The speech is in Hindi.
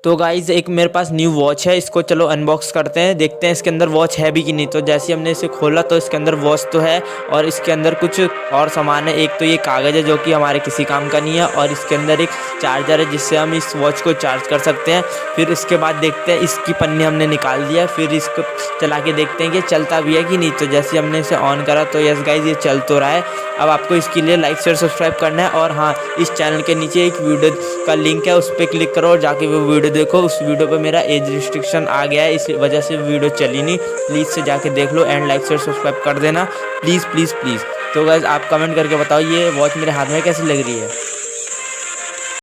तो गाइज़ एक मेरे पास न्यू वॉच है, इसको चलो अनबॉक्स करते हैं, देखते हैं इसके अंदर वॉच है भी कि नहीं। तो जैसे ही हमने इसे खोला तो इसके अंदर वॉच तो है और इसके अंदर कुछ और सामान है। एक तो ये कागज़ है जो कि हमारे किसी काम का नहीं है, और इसके अंदर एक चार्जर है जिससे हम इस वॉच को चार्ज कर सकते हैं। फिर इसके बाद देखते हैं, इसकी पन्नी हमने निकाल दिया, फिर इसको चला के देखते हैं कि चलता भी है कि नहीं। तो जैसे हमने इसे ऑन करा तो यस गाइज़ ये चल तो रहा है। अब आपको इसके लिए लाइक शेयर सब्सक्राइब करना है, और हाँ, इस चैनल के नीचे एक वीडियो का लिंक है, उस पर क्लिक करो और जाके वो वीडियो देखो। उस वीडियो पे मेरा एज रिस्ट्रिक्शन आ गया है, इस वजह से वीडियो चली नहीं। प्लीज़ से जाके देख लो एंड लाइक शेयर सब्सक्राइब कर देना, प्लीज़ प्लीज़ प्लीज़। तो गाइस आप कमेंट करके बताओ ये वॉच मेरे हाथ में कैसी लग रही है।